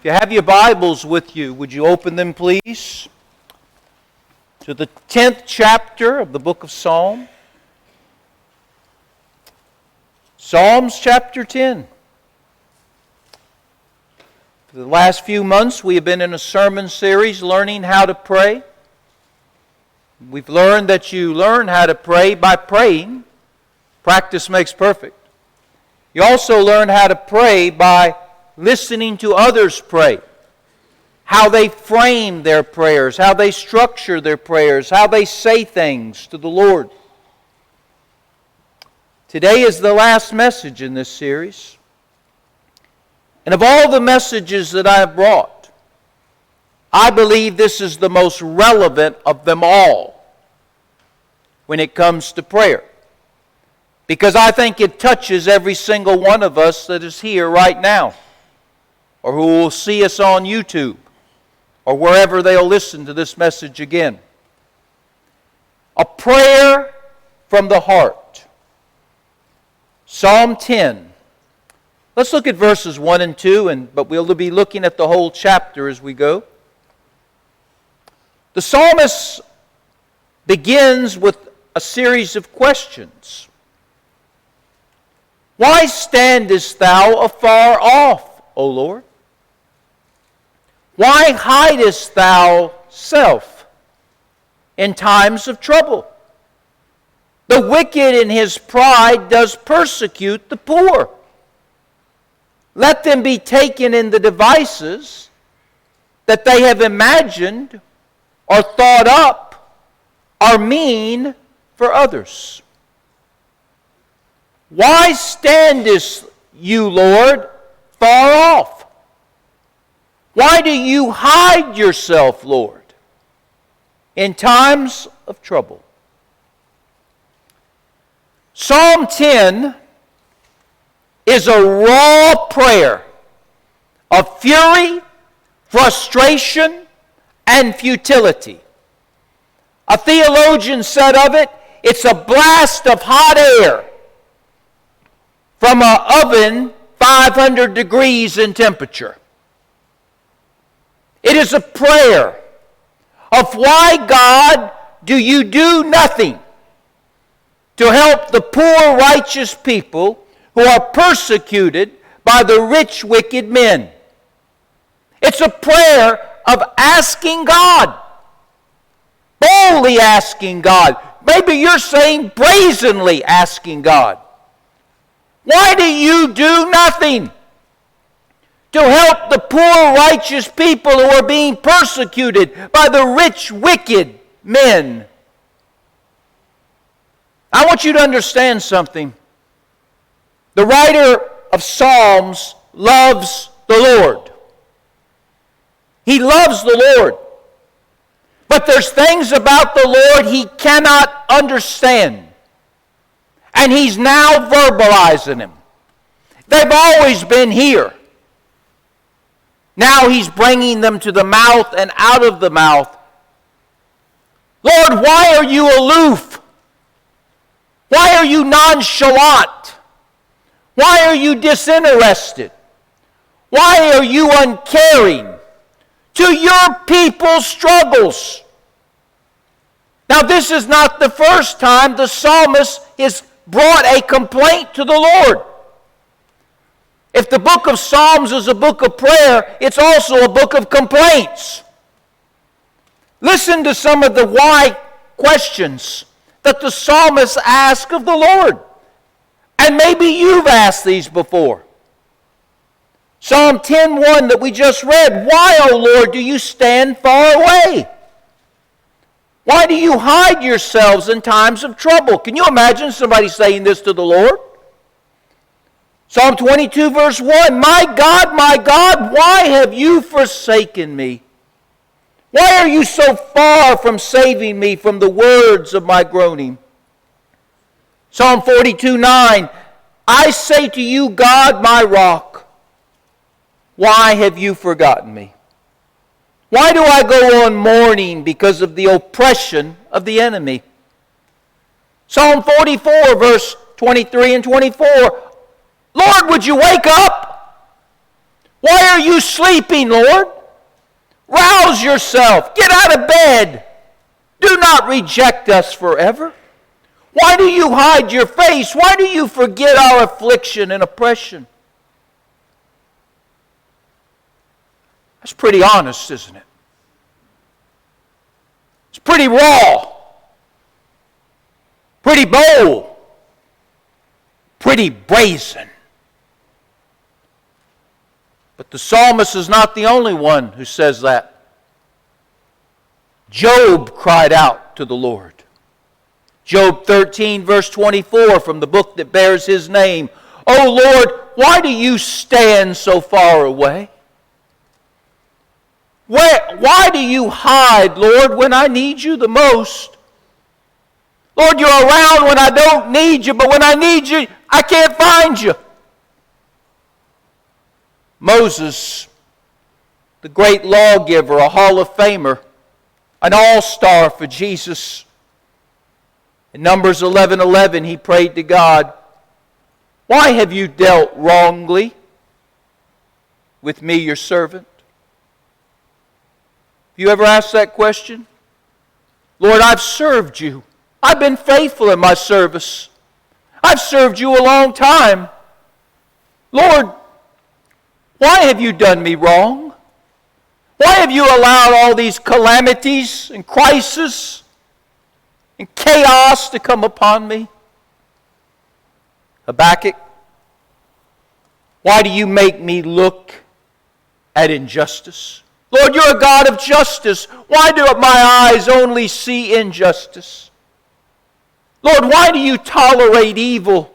If you have your Bibles with you, would you open them, please, to the 10th chapter of the book of Psalm. Psalms chapter 10. For the last few months, we have been in a sermon series learning how to pray. We've learned that you learn how to pray by praying. Practice makes perfect. You also learn how to pray by listening to others pray, how they frame their prayers, how they structure their prayers, how they say things to the Lord. Today is the last message in this series. And of all the messages that I have brought, I believe this is the most relevant of them all when it comes to prayer. Because I think it touches every single one of us that is here right now, or who will see us on YouTube, or wherever they'll listen to this message again. A prayer from the heart. Psalm 10. Let's look at verses 1 and 2, but we'll be looking at the whole chapter as we go. The psalmist begins with a series of questions. Why standest thou afar off, O Lord? Why hidest thou self in times of trouble? The wicked in his pride does persecute the poor. Let them be taken in the devices that they have imagined or thought up are mean for others. Why standest you, Lord, far off? Why do you hide yourself, Lord, in times of trouble? Psalm 10 is a raw prayer of fury, frustration, and futility. A theologian said of it, it's a blast of hot air from an oven 500 degrees in temperature. It is a prayer of why, God, do you do nothing to help the poor righteous people who are persecuted by the rich wicked men. It's a prayer of asking God, boldly asking God. Maybe you're saying brazenly asking God. Why do you do nothing to help the poor righteous people who are being persecuted by the rich wicked men? I want you to understand something. The writer of Psalms loves the Lord. He loves the Lord. But there's things about the Lord he cannot understand. And he's now verbalizing them. They've always been here. Now he's bringing them to the mouth and out of the mouth. Lord, why are you aloof? Why are you nonchalant? Why are you disinterested? Why are you uncaring to your people's struggles? Now, this is not the first time the psalmist has brought a complaint to the Lord. If the book of Psalms is a book of prayer, it's also a book of complaints. Listen to some of the why questions that the psalmist asks of the Lord. And maybe you've asked these before. Psalm 10:1 that we just read. Why, O Lord, do you stand far away? Why do you hide yourselves in times of trouble? Can you imagine somebody saying this to the Lord? Psalm 22 verse 1. My God, why have you forsaken me? Why are you so far from saving me from the words of my groaning? Psalm 42:9. I say to you, God, my rock, why have you forgotten me? Why do I go on mourning because of the oppression of the enemy? Psalm 44, verse 23 and 24. Lord, would you wake up? Why are you sleeping, Lord? Rouse yourself. Get out of bed. Do not reject us forever. Why do you hide your face? Why do you forget our affliction and oppression? That's pretty honest, isn't it? It's pretty raw, pretty bold, pretty brazen. But the psalmist is not the only one who says that. Job cried out to the Lord. Job 13, verse 24, from the book that bears his name. O Lord, why do you stand so far away? Why do you hide, Lord, when I need you the most? Lord, you're around when I don't need you, but when I need you, I can't find you. Moses, the great lawgiver, a Hall of Famer, an all-star for Jesus. In Numbers 11:11, he prayed to God, why have you dealt wrongly with me, your servant? Have you ever asked that question? Lord, I've served you. I've been faithful in my service. I've served you a long time. Lord, why have you done me wrong? Why have you allowed all these calamities and crises and chaos to come upon me? Habakkuk, why do you make me look at injustice? Lord, you're a God of justice. Why do my eyes only see injustice? Lord, why do you tolerate evil?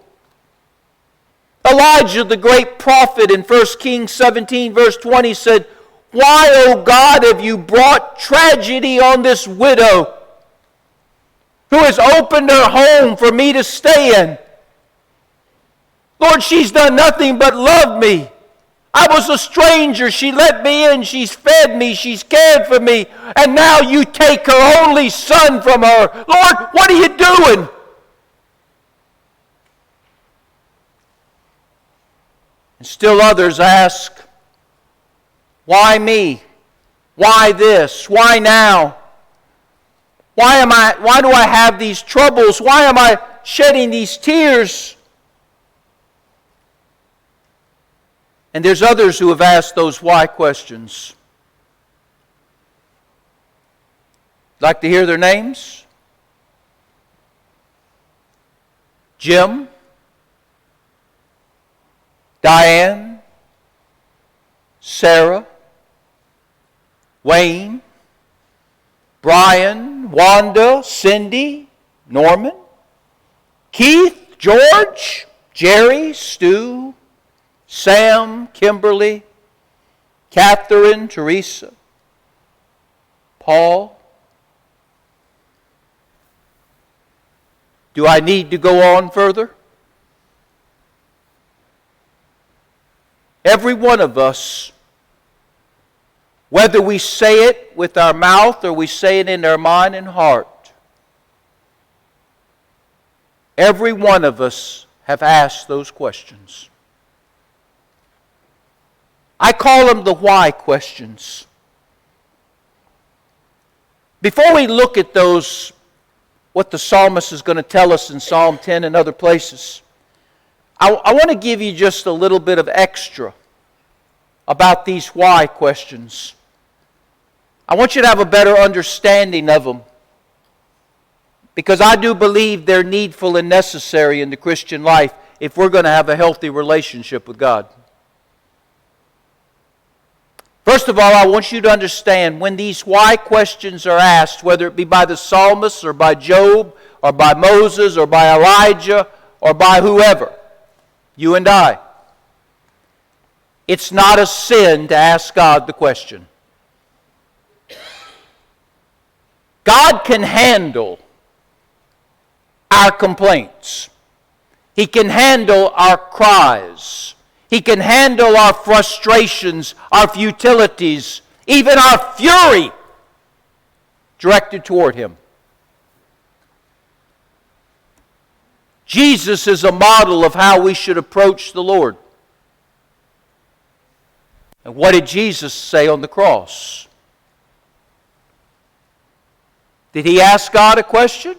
Elijah, the great prophet, in 1 Kings 17, verse 20 said, why, O God, have you brought tragedy on this widow who has opened her home for me to stay in? Lord, she's done nothing but love me. I was a stranger. She let me in. She's fed me. She's cared for me. And now you take her only son from her. Lord, what are you doing? And still others ask, why me? Why this? Why now? Why do I have these troubles? Why am I shedding these tears? And there's others who have asked those why questions. Like to hear their names? Jim, Diane, Sarah, Wayne, Brian, Wanda, Cindy, Norman, Keith, George, Jerry, Stu, Sam, Kimberly, Catherine, Teresa, Paul. Do I need to go on further? Every one of us, whether we say it with our mouth or we say it in our mind and heart, every one of us have asked those questions. I call them the why questions. Before we look at those, what the psalmist is going to tell us in Psalm 10 and other places, I want to give you just a little bit of extra about these why questions. I want you to have a better understanding of them, because I do believe they're needful and necessary in the Christian life if we're going to have a healthy relationship with God. First of all, I want you to understand when these why questions are asked, whether it be by the psalmist or by Job or by Moses or by Elijah or by whoever, you and I, it's not a sin to ask God the question. God can handle our complaints. He can handle our cries. He can handle our frustrations, our futilities, even our fury directed toward Him. Jesus is a model of how we should approach the Lord. And what did Jesus say on the cross? Did he ask God a question?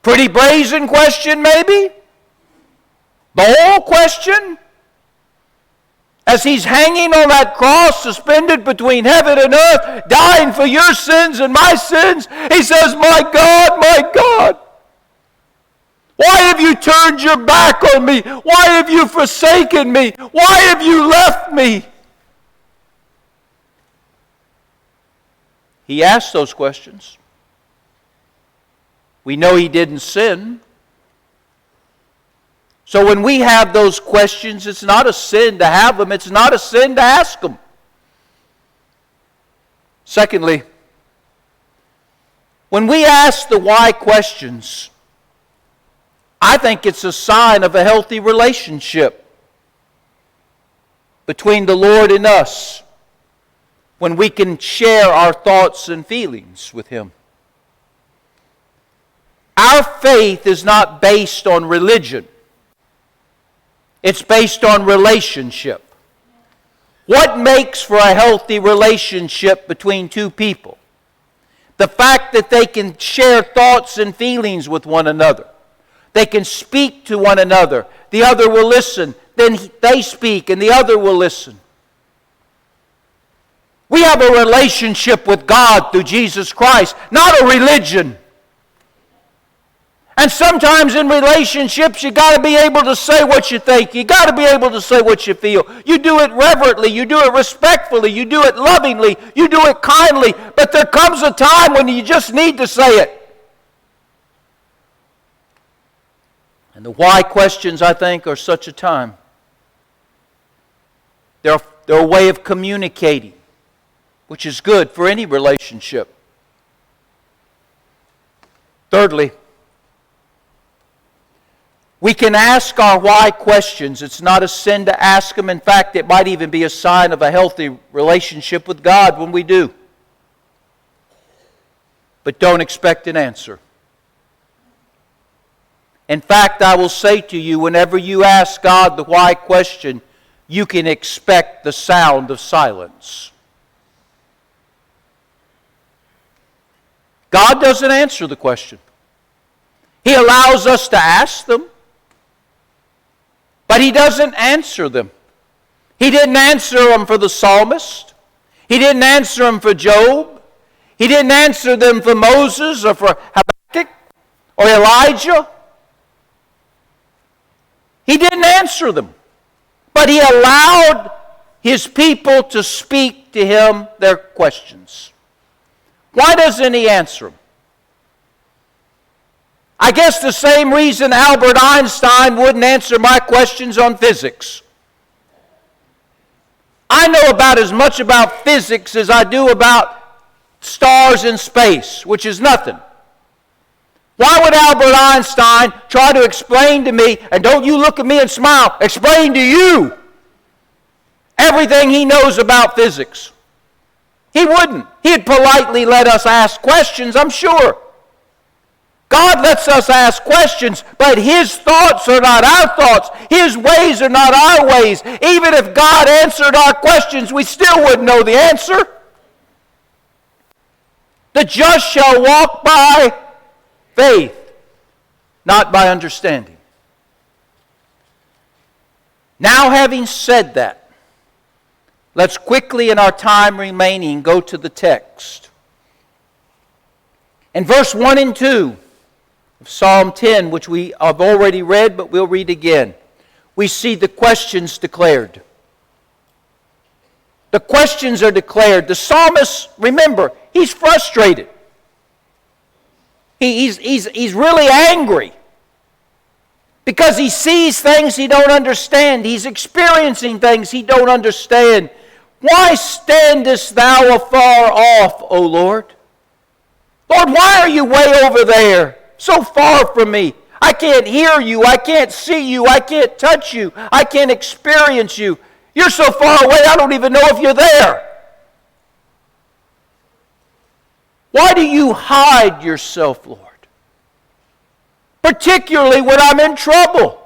Pretty brazen question, maybe? Bold question? As he's hanging on that cross, suspended between heaven and earth, dying for your sins and my sins, he says, my God, why have you turned your back on me? Why have you forsaken me? Why have you left me? He asked those questions. We know he didn't sin. So when we have those questions, it's not a sin to have them. It's not a sin to ask them. Secondly, when we ask the why questions, I think it's a sign of a healthy relationship between the Lord and us when we can share our thoughts and feelings with Him. Our faith is not based on religion. It's based on relationship. What makes for a healthy relationship between two people? The fact that they can share thoughts and feelings with one another. They can speak to one another. The other will listen. Then they speak and the other will listen. We have a relationship with God through Jesus Christ, not a religion. And sometimes in relationships, you got to be able to say what you think. You got to be able to say what you feel. You do it reverently. You do it respectfully. You do it lovingly. You do it kindly. But there comes a time when you just need to say it. And the why questions, I think, are such a time. They're a way of communicating, which is good for any relationship. Thirdly, we can ask our why questions. It's not a sin to ask them. In fact, it might even be a sign of a healthy relationship with God when we do. But don't expect an answer. In fact, I will say to you, whenever you ask God the why question, you can expect the sound of silence. God doesn't answer the question. He allows us to ask them. But He doesn't answer them. He didn't answer them for the psalmist. He didn't answer them for Job. He didn't answer them for Moses or for Habakkuk or Elijah. He didn't answer them. But He allowed His people to speak to Him their questions. Why doesn't He answer them? I guess the same reason Albert Einstein wouldn't answer my questions on physics. I know about as much about physics as I do about stars in space, which is nothing. Why would Albert Einstein try to explain to me, and don't you look at me and smile, explain to you everything he knows about physics? He wouldn't. He'd politely let us ask questions, I'm sure. God lets us ask questions, but His thoughts are not our thoughts. His ways are not our ways. Even if God answered our questions, we still wouldn't know the answer. The just shall walk by faith, not by understanding. Now, having said that, let's quickly, in our time remaining, go to the text. In verse 1 and 2, of Psalm 10, which we have already read, but we'll read again, we see the questions declared. The questions are declared. The psalmist, remember, he's frustrated. He's really angry because he sees things he don't understand. He's experiencing things he don't understand. Why standest thou afar off, O Lord? Lord, why are you way over there? So far from me. I can't hear you. I can't see you. I can't touch you. I can't experience you. You're so far away, I don't even know if you're there. Why do you hide yourself, Lord? Particularly when I'm in trouble.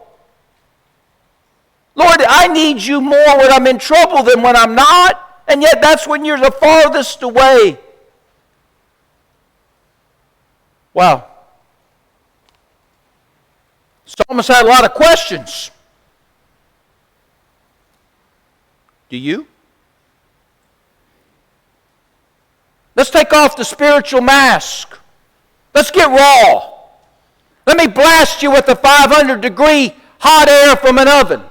Lord, I need you more when I'm in trouble than when I'm not. And yet that's when you're the farthest away. Wow. Psalmist had a lot of questions. Do you? Let's take off the spiritual mask. Let's get raw. Let me blast you with a 500-degree hot air from an oven.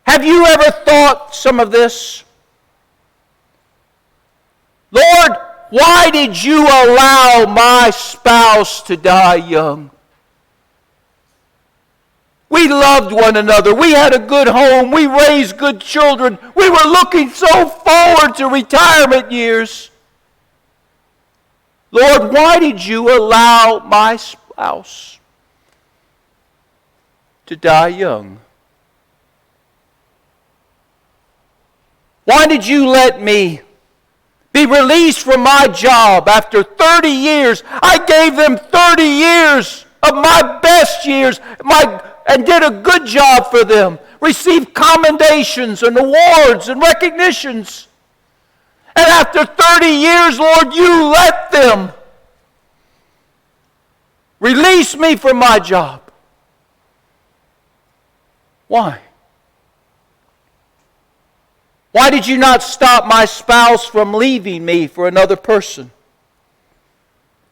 Have you ever thought some of this? Lord, why did you allow my spouse to die young? We loved one another. We had a good home. We raised good children. We were looking so forward to retirement years. Lord, why did you allow my spouse to die young? Why did you let me be released from my job after 30 years? I gave them 30 years of my best years and did a good job for them. Received commendations and awards and recognitions. And after 30 years, Lord, you let them release me from my job. Why? Why did you not stop my spouse from leaving me for another person?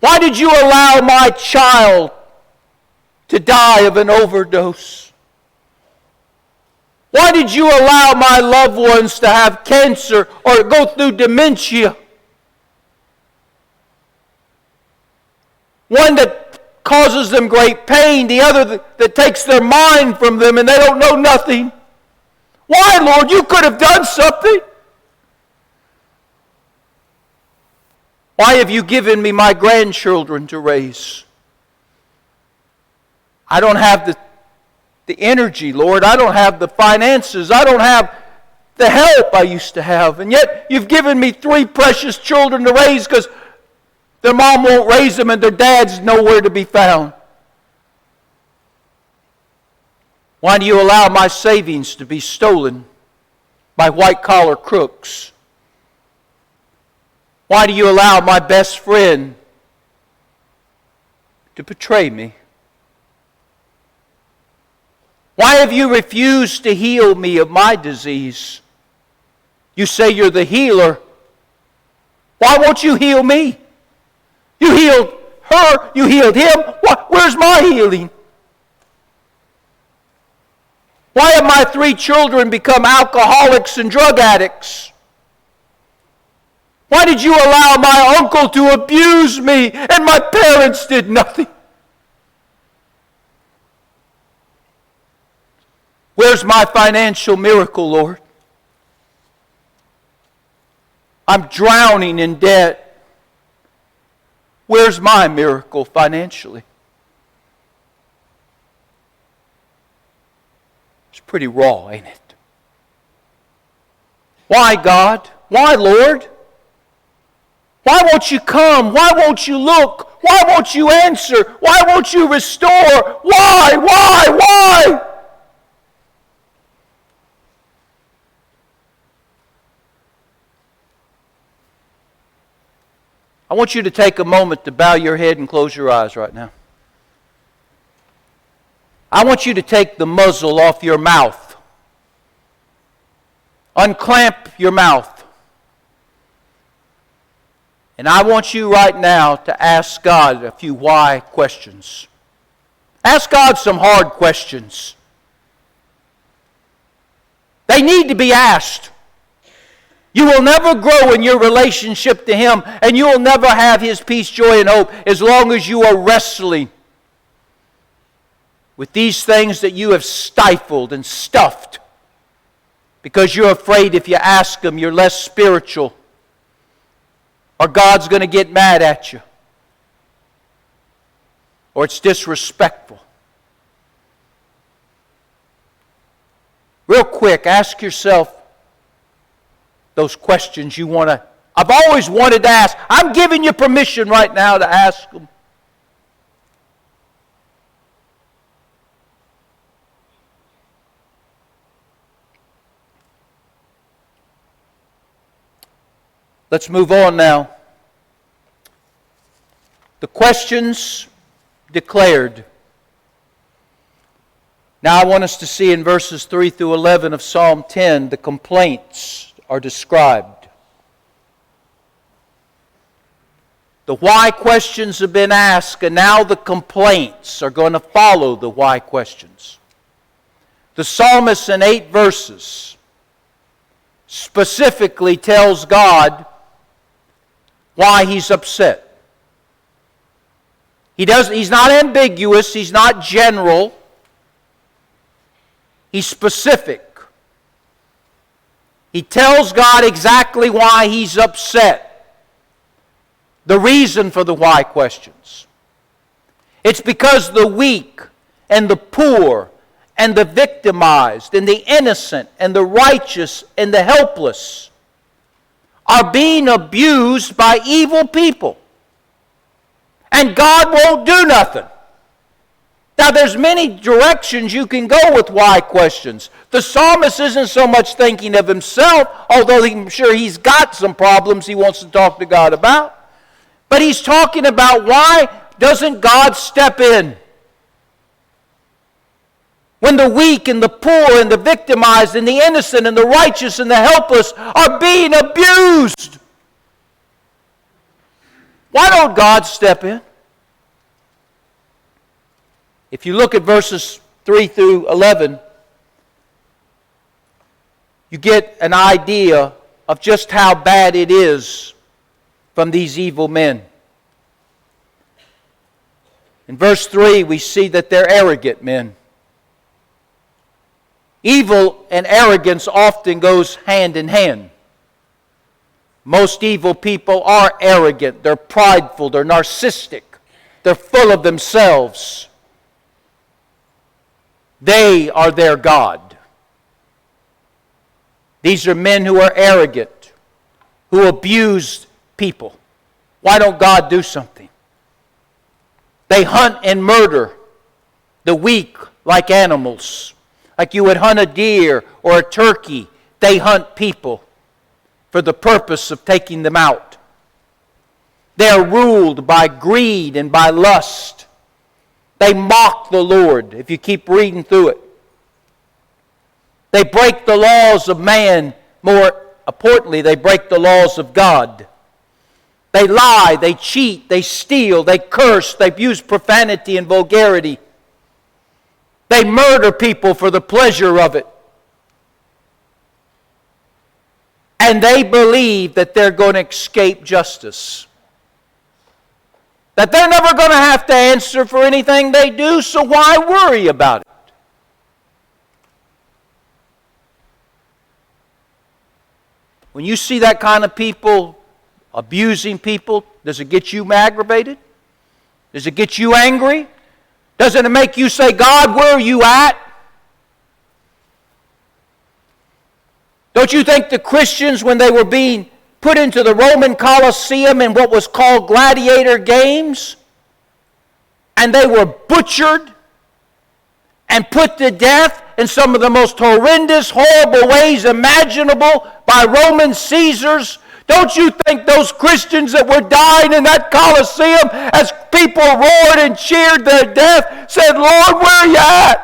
Why did you allow my child to die of an overdose? Why did you allow my loved ones to have cancer or go through dementia? One that causes them great pain, the other that takes their mind from them and they don't know nothing. Why, Lord? You could have done something. Why have you given me my grandchildren to raise? I don't have the energy, Lord. I don't have the finances. I don't have the help I used to have. And yet you've given me 3 precious children to raise because their mom won't raise them and their dad's nowhere to be found. Why do you allow my savings to be stolen by white-collar crooks? Why do you allow my best friend to betray me? Why have you refused to heal me of my disease? You say you're the healer. Why won't you heal me? You healed her, you healed him. Where's my healing? Why have my 3 children become alcoholics and drug addicts? Why did you allow my uncle to abuse me and my parents did nothing? Where's my financial miracle, Lord? I'm drowning in debt. Where's my miracle financially? Pretty raw, ain't it? Why, God? Why, Lord? Why won't you come? Why won't you look? Why won't you answer? Why won't you restore? Why? I want you to take a moment to bow your head and close your eyes right now. I want you to take the muzzle off your mouth. Unclamp your mouth. And I want you right now to ask God a few why questions. Ask God some hard questions. They need to be asked. You will never grow in your relationship to Him, and you will never have His peace, joy, and hope as long as you are wrestling with these things that you have stifled and stuffed because you're afraid if you ask Him you're less spiritual or God's going to get mad at you or it's disrespectful. Real quick, ask yourself those questions you want to. I've always wanted to ask. I'm giving you permission right now to ask them. Let's move on now. The questions declared. Now I want us to see in verses 3 through 11 of Psalm 10, the complaints are described. The why questions have been asked, and now the complaints are going to follow the why questions. The psalmist in 8 verses specifically tells God why he's upset. He's not ambiguous, he's not general, he's specific. He tells God exactly why he's upset. The reason for the why questions. It's because the weak and the poor and the victimized and the innocent and the righteous and the helpless are being abused by evil people. And God won't do nothing. Now there's many directions you can go with why questions. The psalmist isn't so much thinking of himself, although I'm sure he's got some problems he wants to talk to God about. But he's talking about why doesn't God step in? When the weak and the poor and the victimized and the innocent and the righteous and the helpless are being abused. Why don't God step in? If you look at verses 3 through 11, you get an idea of just how bad it is from these evil men. In verse 3, we see that they're arrogant men. Evil and arrogance often goes hand in hand. Most evil people are arrogant, they're prideful, they're narcissistic, they're full of themselves. They are their God. These are men who are arrogant, who abuse people. Why don't God do something? They hunt and murder the weak like animals. Like you would hunt a deer or a turkey, they hunt people for the purpose of taking them out. They are ruled by greed and by lust. They mock the Lord, if you keep reading through it. They break the laws of man. More importantly, they break the laws of God. They lie, they cheat, they steal, they curse, they use profanity and vulgarity. They murder people for the pleasure of it. And they believe that they're going to escape justice. That they're never going to have to answer for anything they do, so why worry about it? When you see that kind of people abusing people, does it get you aggravated? Does it get you angry? Doesn't it make you say, God, where are you at? Don't you think the Christians, when they were being put into the Roman Colosseum in what was called gladiator games, and they were butchered and put to death in some of the most horrendous, horrible ways imaginable by Roman Caesars, don't you think those Christians that were dying in that Colosseum, as people roared and cheered their death, said, Lord, where are you at?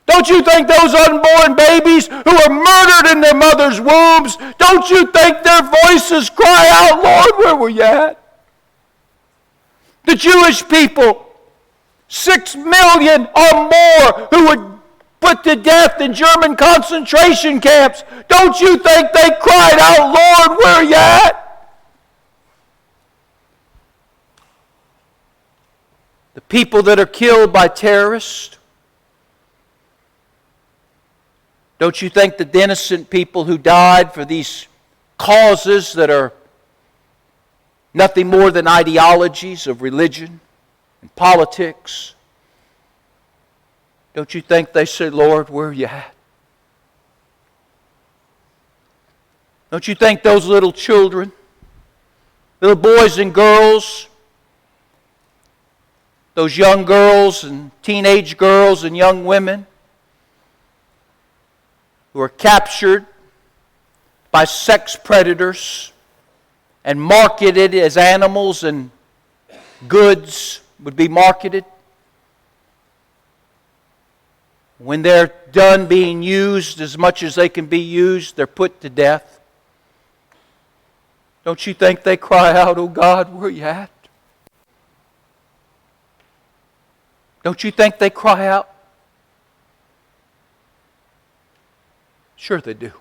Don't you think those unborn babies who were murdered in their mother's wombs, don't you think their voices cry out, Lord, where were you at? The Jewish people, 6 million or more who were put to death in German concentration camps, don't you think they cried out, Lord, where are you at? The people that are killed by terrorists, don't you think that the innocent people who died for these causes that are nothing more than ideologies of religion and politics, don't you think they said, Lord, where are you at? Don't you think those little children, little boys and girls, those young girls and teenage girls and young women who are captured by sex predators and marketed as animals and goods would be marketed. When they're done being used as much as they can be used, they're put to death. Don't you think they cry out, "Oh God, where are you at?" Don't you think they cry out? Sure they do.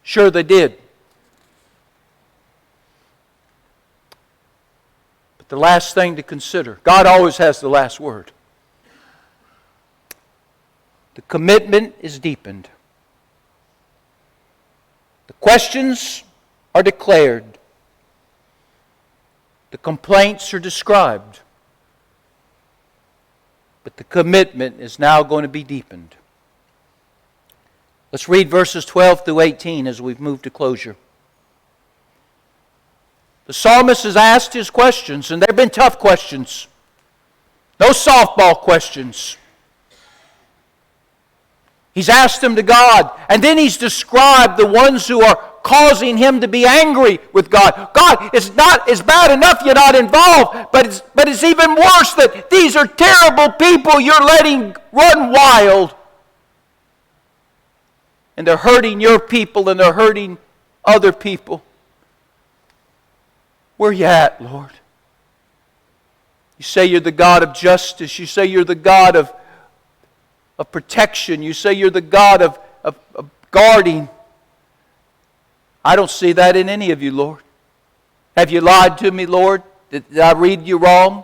Sure they did. But the last thing to consider, God always has the last word. The commitment is deepened. The questions are declared. The complaints are described. But the commitment is now going to be deepened. Let's read verses 12 through 18 as we've moved to closure. The psalmist has asked his questions, and they've been tough questions. No softball questions. He's asked them to God, and then he's described the ones who are causing him to be angry with God. God, it's bad enough you're not involved, but it's even worse that these are terrible people you're letting run wild. And they're hurting your people and they're hurting other people. Where are you at, Lord? You say you're the God of justice. You say you're the God of protection. You say you're the God of guarding. I don't see that in any of you, Lord. Have you lied to me, Lord? Did I read you wrong?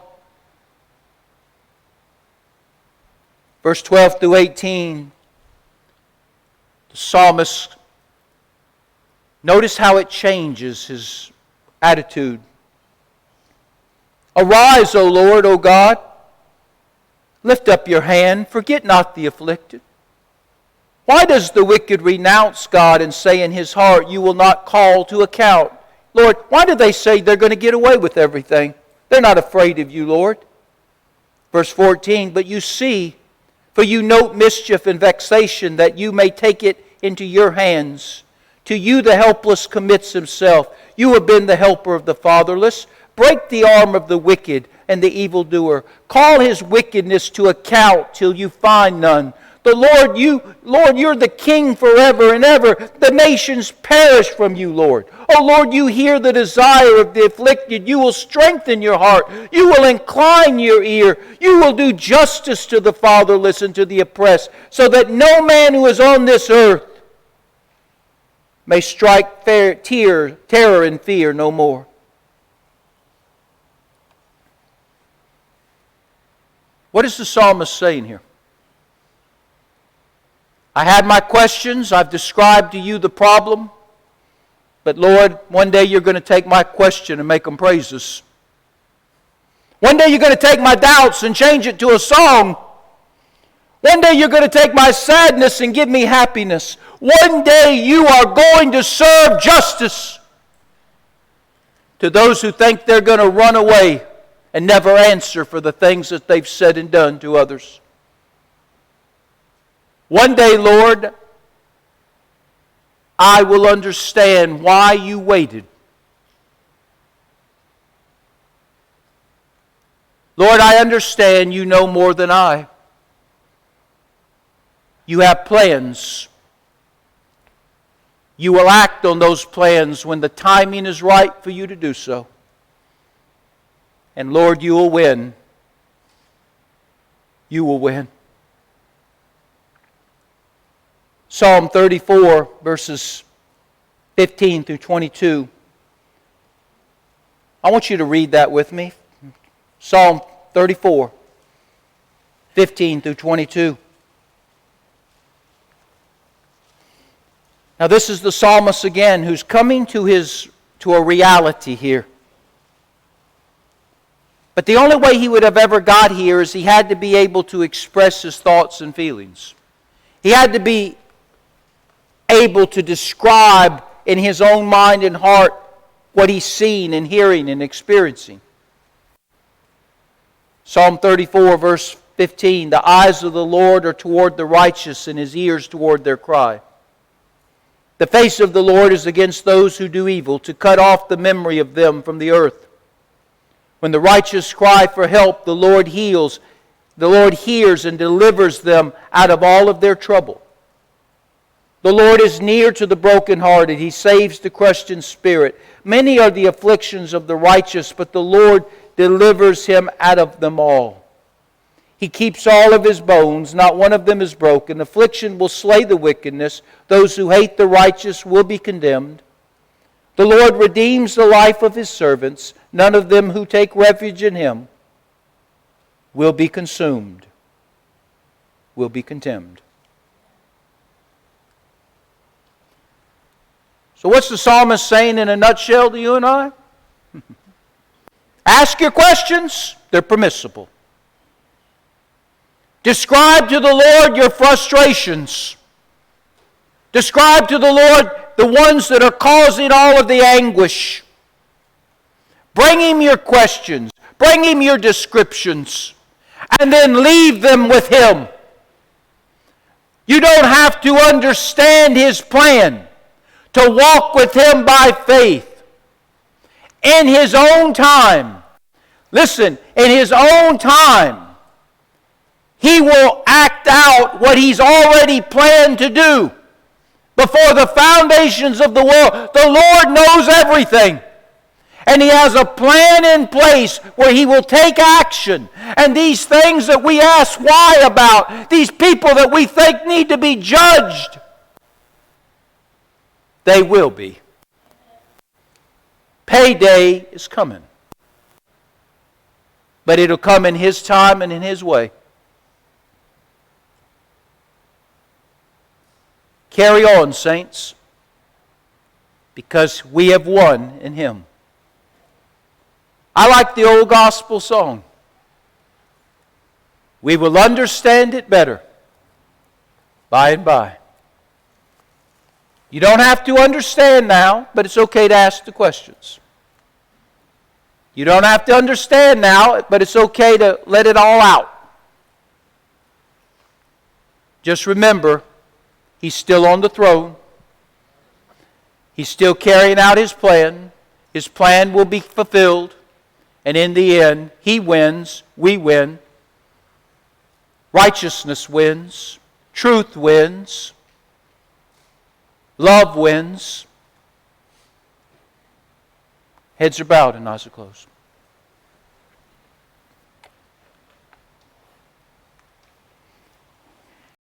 Verse 12 through 18, the psalmist, notice how it changes his attitude. Arise, O Lord, O God. Lift up your hand. Forget not the afflicted. Why does the wicked renounce God and say in his heart, you will not call to account? Lord, why do they say they're going to get away with everything? They're not afraid of you, Lord. Verse 14, but you see, for you note mischief and vexation, that you may take it into your hands. To you the helpless commits himself. You have been the helper of the fatherless. Break the arm of the wicked and the evildoer. Call his wickedness to account till you find none. Lord, you're the King forever and ever. The nations perish from you, Lord. Oh, Lord, you hear the desire of the afflicted. You will strengthen your heart. You will incline your ear. You will do justice to the fatherless and to the oppressed, so that no man who is on this earth may strike terror and fear no more. What is the psalmist saying here? I had my questions. I've described to you the problem. But Lord, one day you're going to take my question and make them praises. One day you're going to take my doubts and change it to a song. One day you're going to take my sadness and give me happiness. One day you are going to serve justice to those who think they're going to run away and never answer for the things that they've said and done to others. One day, Lord, I will understand why you waited. Lord, I understand you know more than I. You have plans. You will act on those plans when the timing is right for you to do so. And Lord, you will win. You will win. Psalm 34, verses 15 through 22. I want you to read that with me. Psalm 34, 15 through 22. Now this is the psalmist again who's coming to a reality here. But the only way he would have ever got here is he had to be able to express his thoughts and feelings. He had to be able to describe in his own mind and heart what he's seen and hearing and experiencing. Psalm 34, verse 15, the eyes of the Lord are toward the righteous and his ears toward their cry. The face of the Lord is against those who do evil, to cut off the memory of them from the earth. When the righteous cry for help, the Lord heals. The Lord hears and delivers them out of all of their trouble. The Lord is near to the brokenhearted. He saves the crushed in spirit. Many are the afflictions of the righteous, but the Lord delivers him out of them all. He keeps all of his bones, not one of them is broken. Affliction will slay the wickedness. Those who hate the righteous will be condemned. The Lord redeems the life of his servants. None of them who take refuge in him will be consumed, will be contemned. So what's the psalmist saying in a nutshell to you and I? Ask your questions. They're permissible. Describe to the Lord your frustrations. Describe to the Lord the ones that are causing all of the anguish. Bring Him your questions. Bring Him your descriptions. And then leave them with Him. You don't have to understand His plan to walk with Him by faith. In His own time, listen, in His own time, He will act out what He's already planned to do. Before the foundations of the world, the Lord knows everything. And He has a plan in place where He will take action. And these things that we ask why about, these people that we think need to be judged, they will be. Payday is coming. But it'll come in His time and in His way. Carry on, saints, because we have won in Him. I like the old gospel song. We will understand it better by and by. You don't have to understand now, but it's okay to ask the questions. You don't have to understand now, but it's okay to let it all out. Just remember, He's still on the throne. He's still carrying out His plan. His plan will be fulfilled. And in the end, He wins, we win. Righteousness wins. Truth wins. Love wins. Heads are bowed and eyes are closed.